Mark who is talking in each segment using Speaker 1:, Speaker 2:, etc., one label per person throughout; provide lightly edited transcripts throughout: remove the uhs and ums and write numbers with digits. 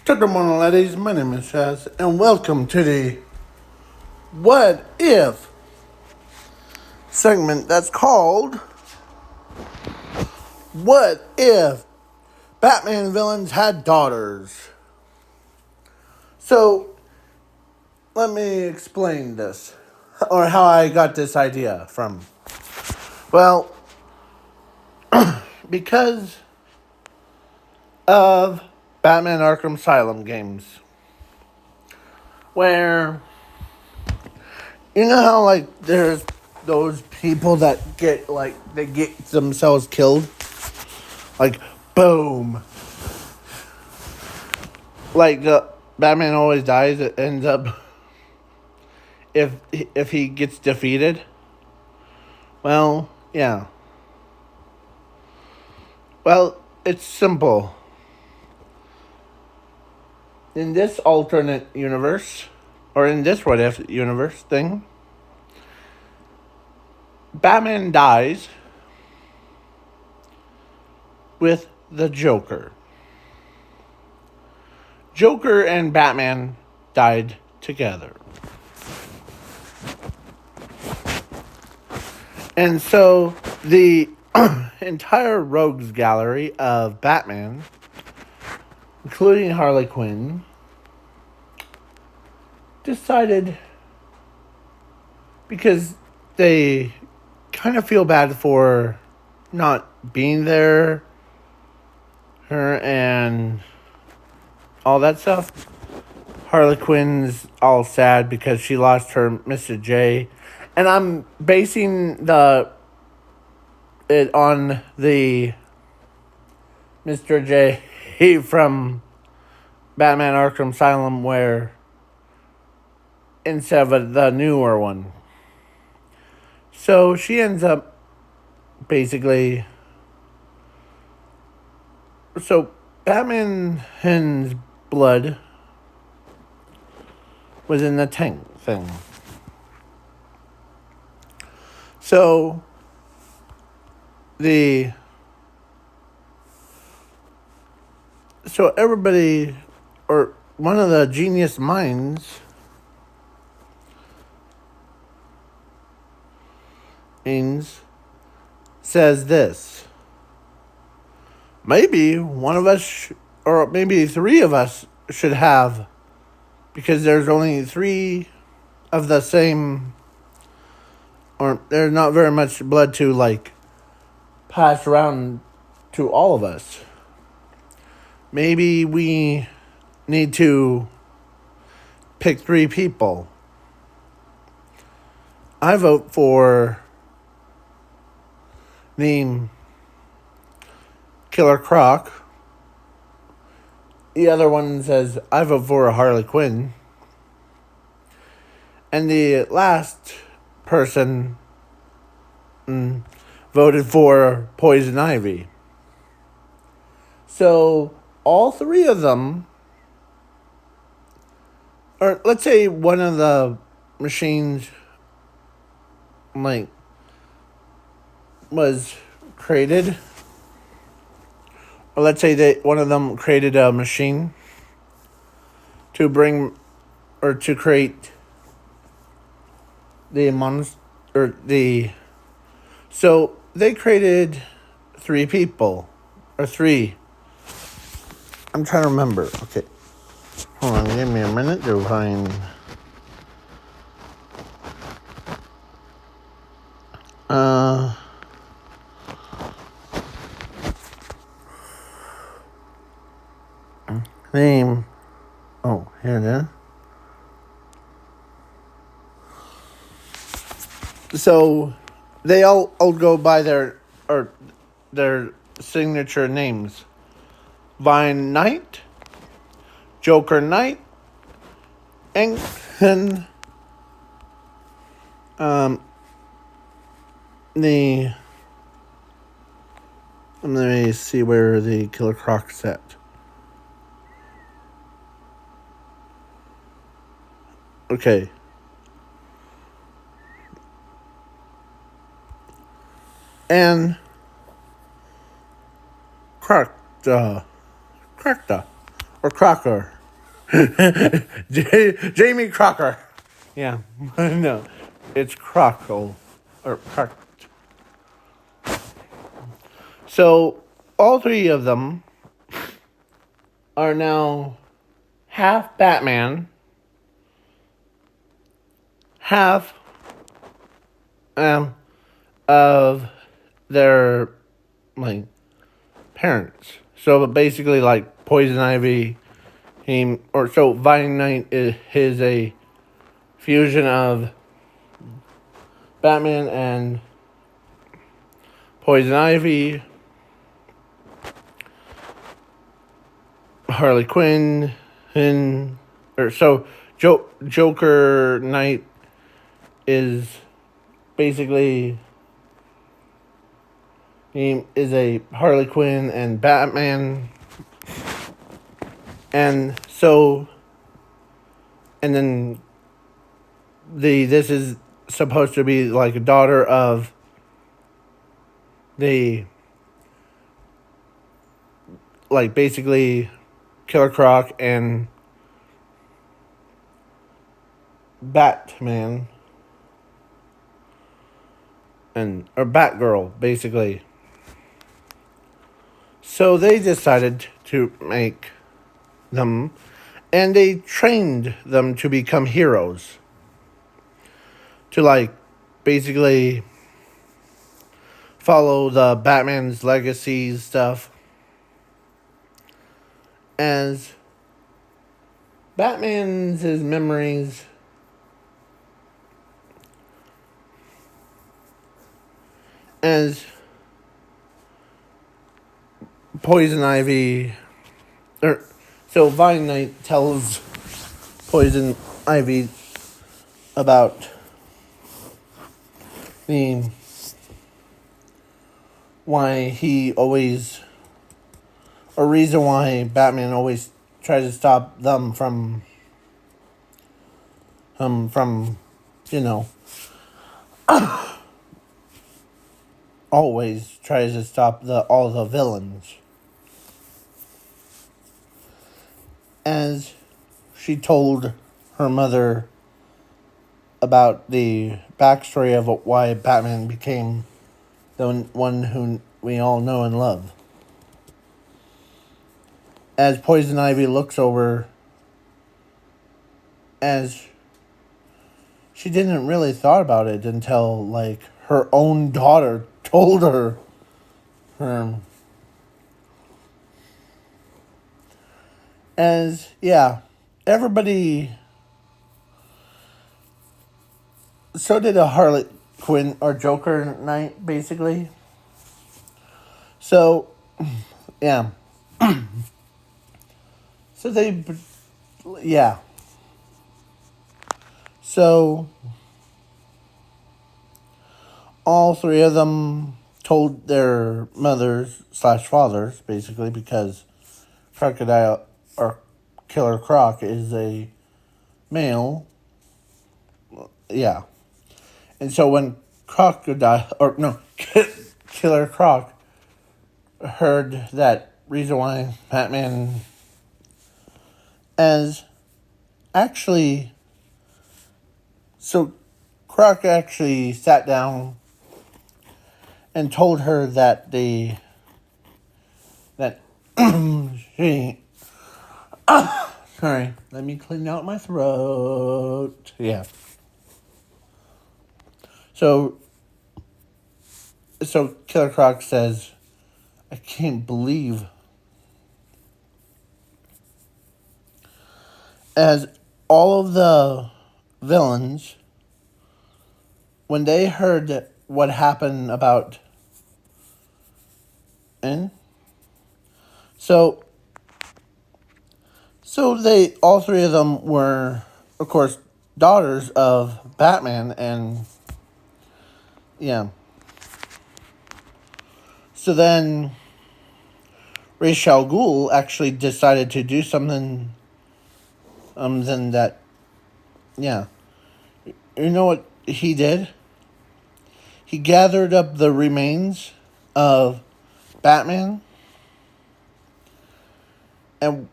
Speaker 1: Good morning, ladies. My name is Chaz, and welcome to the What If segment that's called What If Batman Villains Had Daughters? So, let me explain this, or how I got this idea from. Well, because of Batman Arkham Asylum games, where you know how, like, there's those people that they get themselves killed? Like, boom. Like, Batman always dies. It ends up, if he gets defeated. Well, yeah. Well, it's simple. In this alternate universe, or in this what if universe thing, Batman dies with the Joker. Joker and Batman died together. And so the entire rogues gallery of Batman, including Harley Quinn, decided, because they kind of feel bad for not being there, her and all that stuff. Harley Quinn's all sad because she lost her Mr. J. And I'm basing it on the Mr. J from Batman Arkham Asylum, where instead of the newer one. So she ends up basically. So Batman's blood was in the tank thing. So everybody, or one of the genius minds, says this: maybe one of us, or maybe three of us, should have, because there's only three of the same, or there's not very much blood to, like, pass around to all of us. Maybe we need to pick three people. I vote for the Killer Croc. The other one says, I vote for Harley Quinn. And the last person voted for Poison Ivy. So all three of them, or let's say one of the machines, like, was created, or let's say that one of them created a machine to bring, or to create the monster, or the, so they created three people, or three. I'm trying to remember. Okay. Hold on, give me a minute to find. Name. Oh, here it is. So, they all go by their signature names: Vine Knight, Joker Knight, and the. Let me see where the Killer Croc's at. Okay. And Crocta, or Crocker. Jamie Crocker. Yeah, no, it's Crockle or Croc. So all three of them are now half Batman, half of their like parents. So basically, like Poison Ivy, so Vining Knight is a fusion of Batman and Poison Ivy, Harley Quinn, Joker Knight is basically he is a Harley Quinn and Batman, and then this is supposed to be like a daughter of the like basically Killer Croc and Batman or Batgirl basically. So they decided to make them, and they trained them to become heroes. To like basically follow the Batman's legacy stuff. As Batman's his memories as Poison Ivy so Vine Knight tells Poison Ivy about the why he always a reason why Batman always tries to stop them from you know always tries to stop all the villains. As she told her mother about the backstory of why Batman became the one who we all know and love. As Poison Ivy looks over, as she didn't really thought about it until like her own daughter told her. As everybody. So did a Harley Quinn or Joker Knight, basically. So, yeah. So So, all three of them told their mothers / fathers, basically, because Crocodile or Killer Croc is a male. Yeah. And so when Killer Croc heard that reason why Batman as actually so Croc actually sat down and told her that she sorry, let me clean out my throat. Yeah. So Killer Croc says, I can't believe as all of the villains, when they heard what happened about so they all three of them were of course daughters of Batman and so then Ra's al Ghul actually decided to do something then that you know what he did? He gathered up the remains of Batman and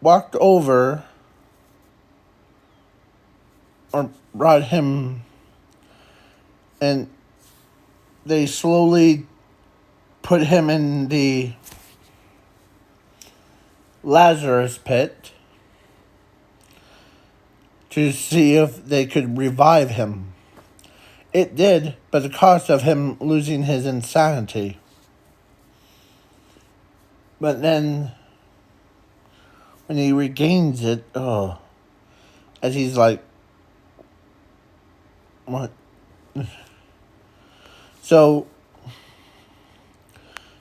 Speaker 1: walked over or brought him, and they slowly put him in the Lazarus pit to see if they could revive him. It did, but the cost of him losing his insanity. But then, when he regains it, as he's like, what? So,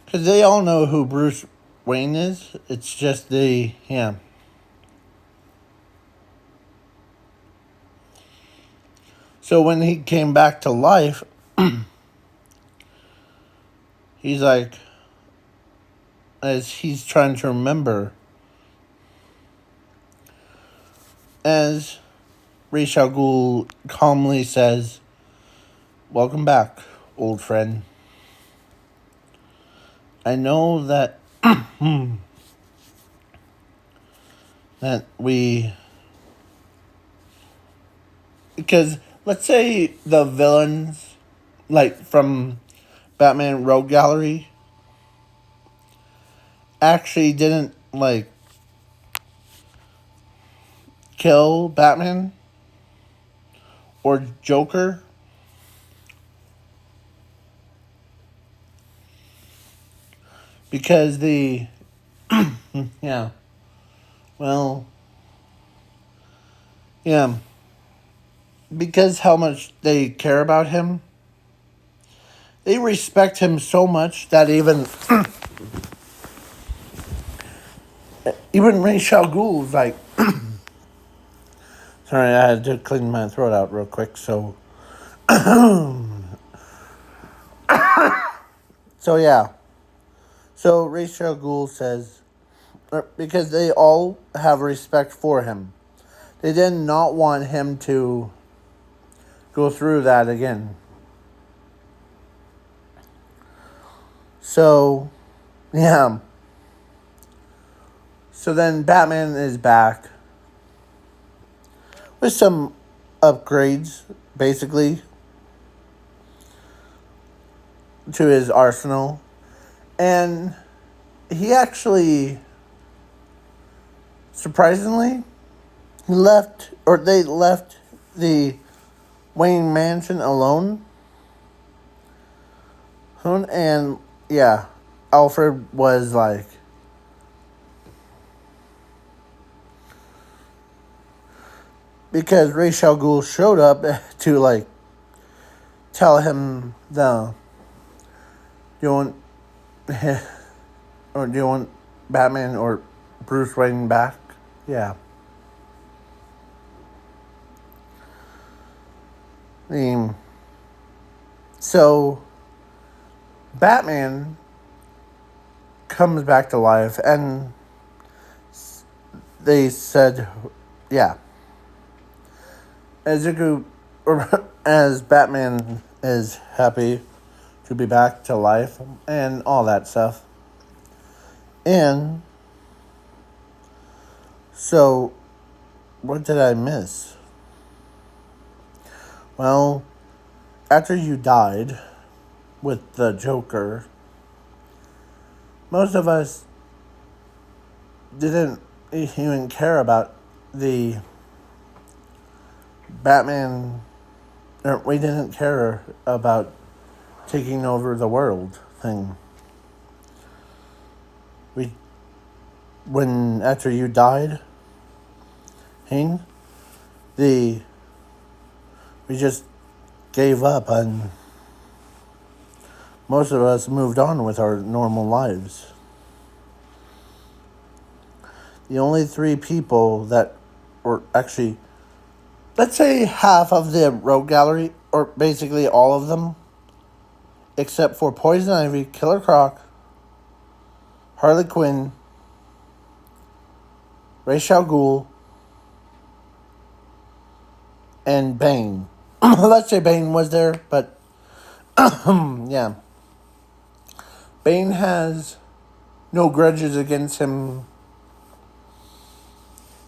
Speaker 1: because they all know who Bruce Wayne is, it's just yeah. So when he came back to life, he's like, as he's trying to remember, as Ra's al Ghul calmly says, "Welcome back, old friend. I know that that because let's say the villains, like from Batman Rogue Gallery, actually didn't like kill Batman or Joker." Because yeah, well, yeah, because how much they care about him, they respect him so much that even Ra's al Ghul's like, sorry, I had to clean my throat out real quick, so yeah. So Ra's al Ghul says, because they all have respect for him, they did not want him to go through that again. So, yeah. So then Batman is back with some upgrades, basically, to his arsenal. And he actually, surprisingly, they left the Wayne Mansion alone. And yeah, Alfred was like, because Ra's al Ghul showed up to like tell him do you want or do you want Batman or Bruce Wayne back? Yeah. So Batman comes back to life, and they said, yeah, as a group, or as Batman is happy to be back to life and all that stuff. And so, what did I miss? Well, after you died with the Joker, most of us didn't even care about the Batman, or we didn't care about taking over the world thing. When after you died, Hing, we just gave up, and most of us moved on with our normal lives. The only three people that were actually, let's say half of the Rogue Gallery, or basically all of them, except for Poison Ivy, Killer Croc, Harley Quinn, Ra's al Ghul, and Bane. Let's say Bane was there, but yeah. Bane has no grudges against him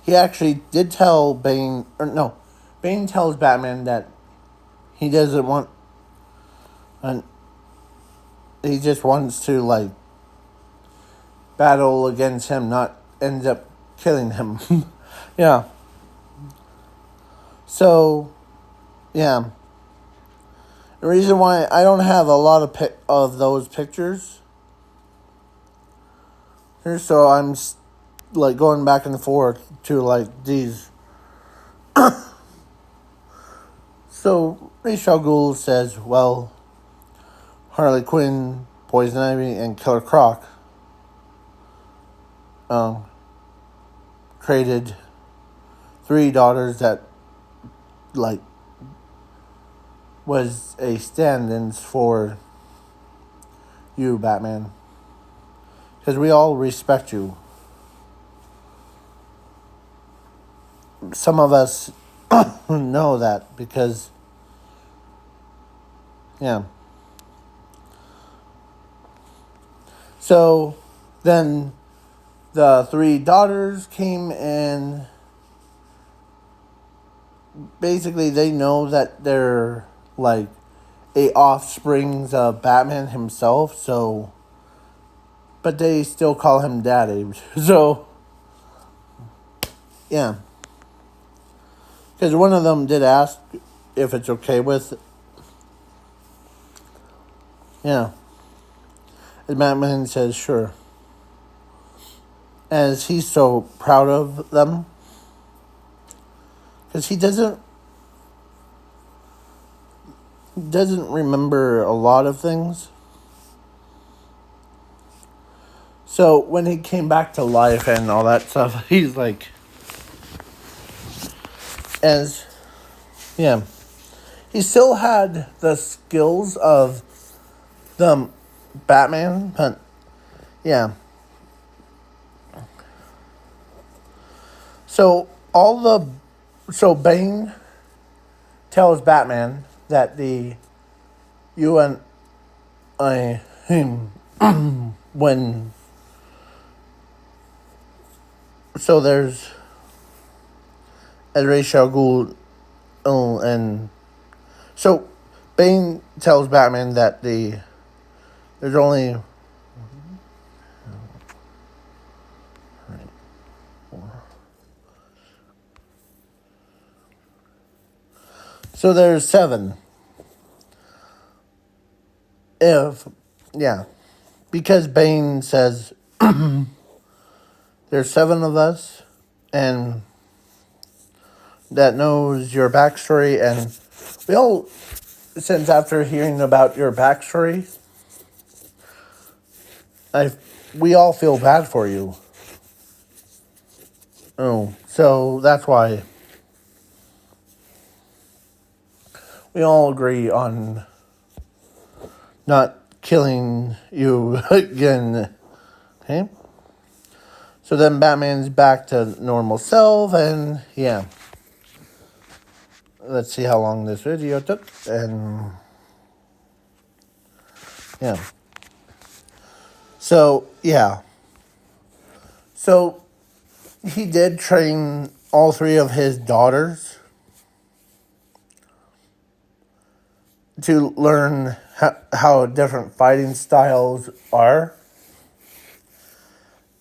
Speaker 1: he actually did tell Bane, or no, Bane tells Batman that he doesn't want, and he just wants to like battle against him, not end up killing him. Yeah. So, yeah. The reason why I don't have a lot of those pictures here, so I'm like going back and forth to like these. So Ra's al Ghul says, well, Harley Quinn, Poison Ivy, and Killer Croc created 3 daughters that like was a stand-ins for you, Batman, because we all respect you. Some of us know that because, yeah. So then the 3 daughters came, and basically they know that they're like a offsprings of Batman himself, so but they still call him Daddy. So yeah. Because one of them did ask if it's okay with, yeah. And Batman says sure. As he's so proud of them. Because he doesn't remember a lot of things. So when he came back to life and all that stuff, he's like, yeah. He still had the skills of the Batman, but yeah. So Bane tells Batman that you and him when so there's Ra's al Ghul, and so Bane tells Batman that there's only so there's 7. Because Bane says there's 7 of us, and that knows your backstory, and we all, since after hearing about your backstory, we all feel bad for you. Oh, so that's why we all agree on not killing you again. Okay? So then Batman's back to normal self, and yeah. Let's see how long this video took, and yeah. So, yeah. So, he did train all 3 of his daughters to learn how different fighting styles are.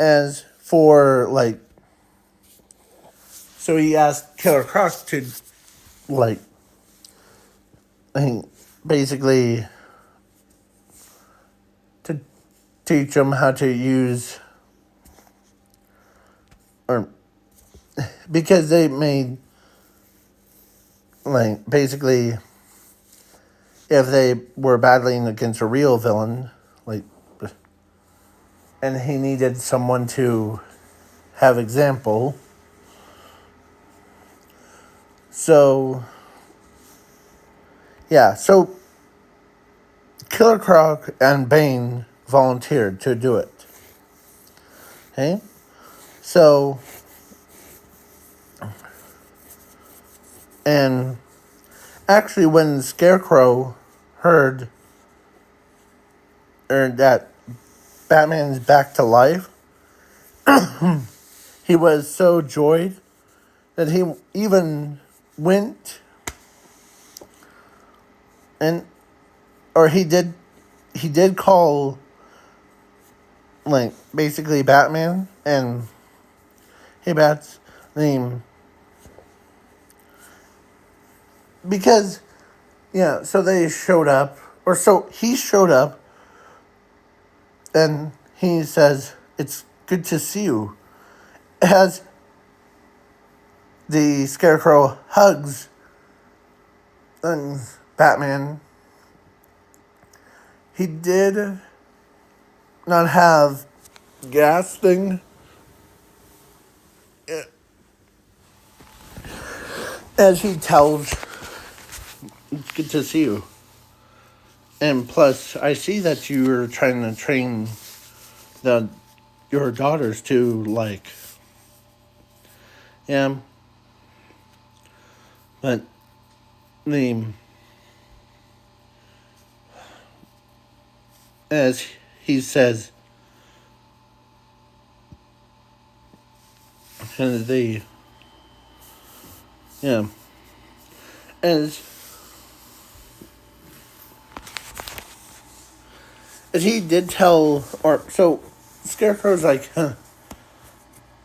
Speaker 1: As for, like, so he asked Killer Croc to, like, basically to teach him how to use, or because they made, like, basically, if they were battling against a real villain, like, and he needed someone to have example. So, yeah, so Killer Croc and Bane volunteered to do it. Okay? So, and actually when Scarecrow heard that Batman's back to life, he was so joyed that he even went and or he did call like basically Batman and hey Bats name because yeah, so they showed up or so he showed up and he says it's good to see you as the Scarecrow hugs and Batman. He did not have gas thing as he tells it's good to see you. And plus I see that you're trying to train the your daughters to like yeah but the as he says and the yeah as he did tell or so Scarecrow's like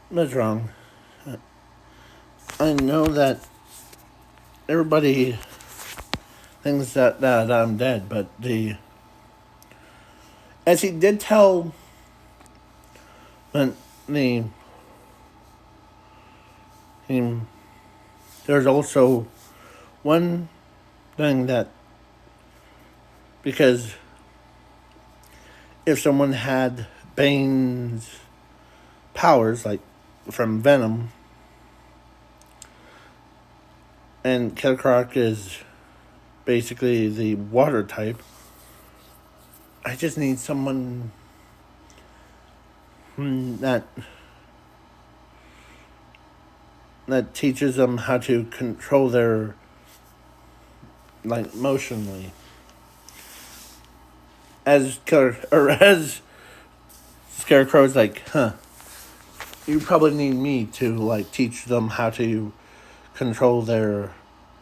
Speaker 1: what's wrong. I know that everybody thinks that I'm dead, but the as he did tell but the there's also one thing that because if someone had Bane's powers like from Venom and Killer Croc is basically the water type, I just need someone that teaches them how to control their like emotionally. As Killer or as Scarecrow's like, you probably need me to like teach them how to control their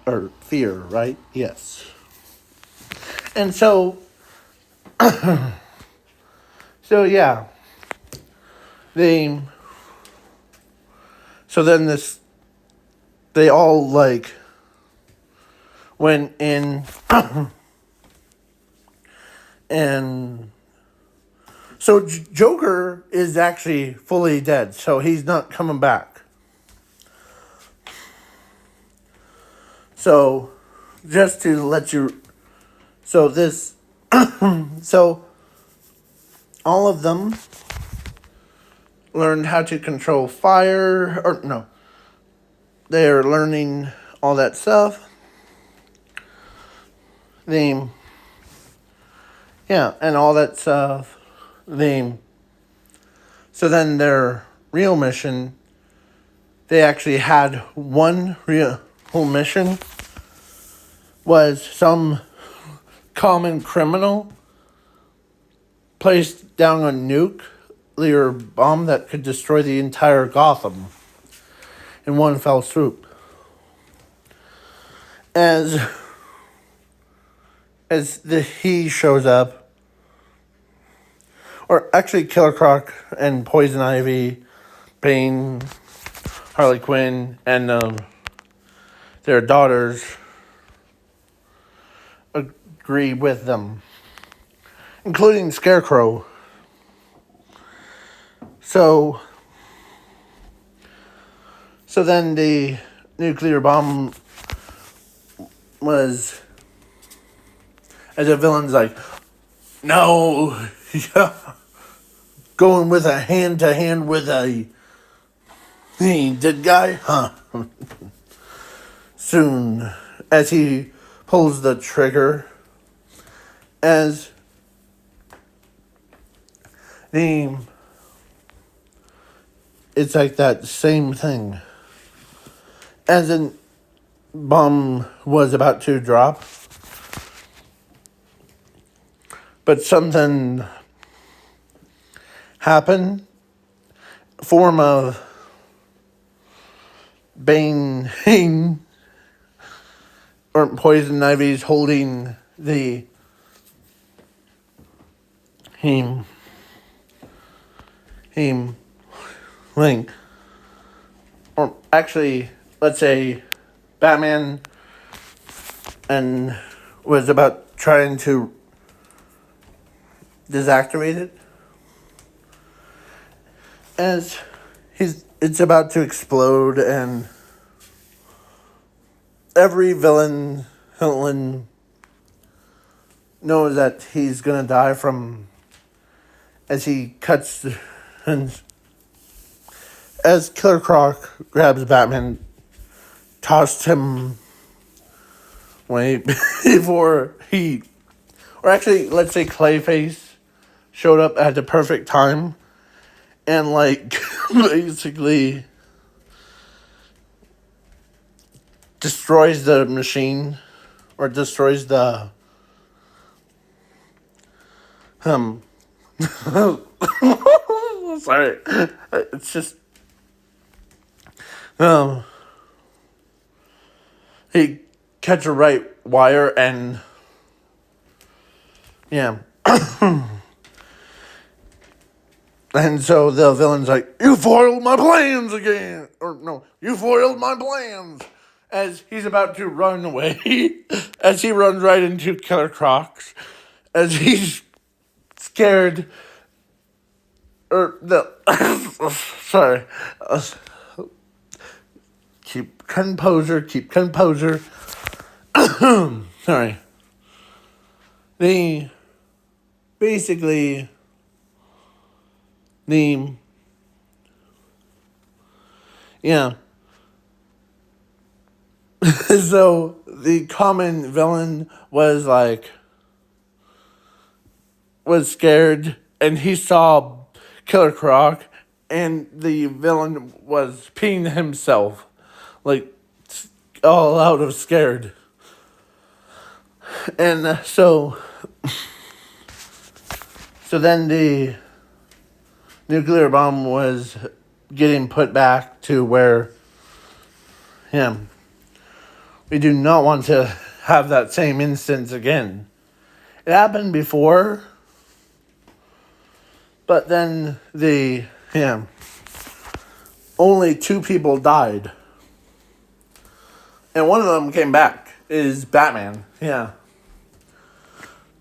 Speaker 1: or fear, right? Yes. And so yeah. They so then this they all like went in and so Joker is actually fully dead, so he's not coming back. So just to let you so this so all of them learned how to control fire or no. They're learning all that stuff. The yeah, and all that stuff. The so then their real mission, they actually had one real mission was some common criminal placed down a nuclear bomb that could destroy the entire Gotham in one fell swoop. As he shows up, or actually Killer Croc and Poison Ivy, Bane, Harley Quinn, and their daughters agree with them, including Scarecrow. So then the nuclear bomb was, as a villain's like, no, going with a hand-to-hand with a dead guy, huh? Soon, as he pulls the trigger, as the it's like that same thing. As a bomb was about to drop, but something happened, form of Bane or Poison Ivy's holding the him Link. Or actually, let's say Batman and was about trying to deactivate it as it's about to explode, and every villain knows that he's gonna die from as he cuts and as Killer Croc grabs Batman, tossed him way before he, or actually, let's say Clayface showed up at the perfect time and, like, basically destroys the machine, or destroys the, sorry, it's just, he catch a right wire and, yeah. And so the villain's like, you foiled my plans again. Or no, you foiled my plans. As he's about to run away. As he runs right into Killer Crocs. As he's scared. Or the... sorry. Keep composure. Sorry. Basically... Yeah. So the common villain was scared, and he saw Killer Croc, and the villain was peeing himself, like, all out of scared. And so then the nuclear bomb was getting put back to where, we do not want to have that same instance again. It happened before, but then only 2 people died. And one of them came back, is Batman,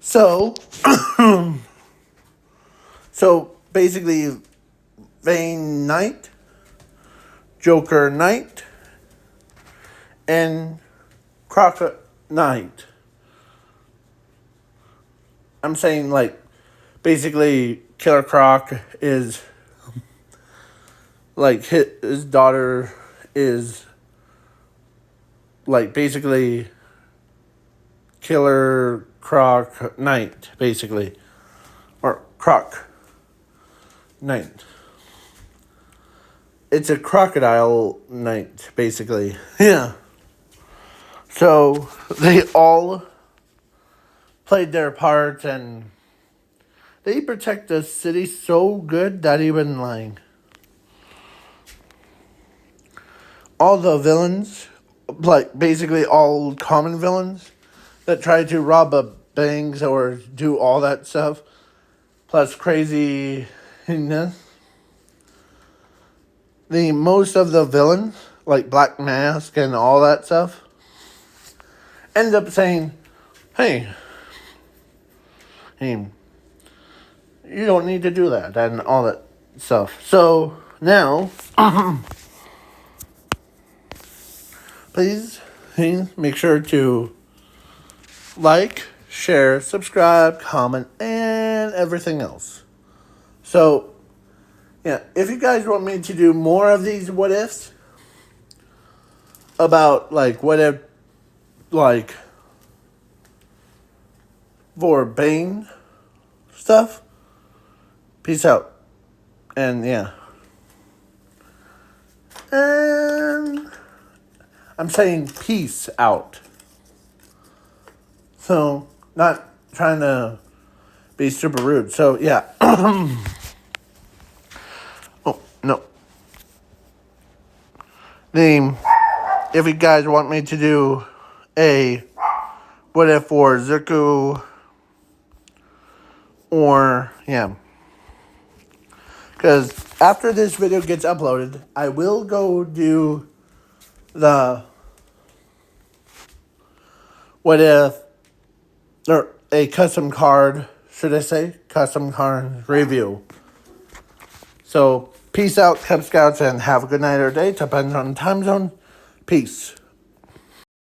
Speaker 1: So, so basically, Bane Knight, Joker Knight, and Croc Knight. I'm saying, like, basically, Killer Croc is, like, his daughter is, like, basically Killer Croc Knight, basically. Or Croc Knight. It's a crocodile knight, basically. Yeah. So, they all played their part, and they protect the city so good that even, like, all the villains, like, basically all common villains that try to rob a banks or do all that stuff, plus craziness, most of the villains, like Black Mask and all that stuff, end up saying, hey, you don't need to do that, and all that stuff. So, now, please make sure to like, share, subscribe, comment, and everything else. So, yeah, if you guys want me to do more of these what ifs about, like, what if, like, for Bane stuff, peace out. And, yeah. And I'm saying peace out. So, not trying to be super rude. So, yeah. Oh, no. Name. if you guys want me to do a what if for Zuko or yeah. Because after this video gets uploaded, I will go do the what if, or a custom card, should I say? Custom card review. So, peace out, Cub Scouts, and have a good night or day. Depends on the time zone. Peace.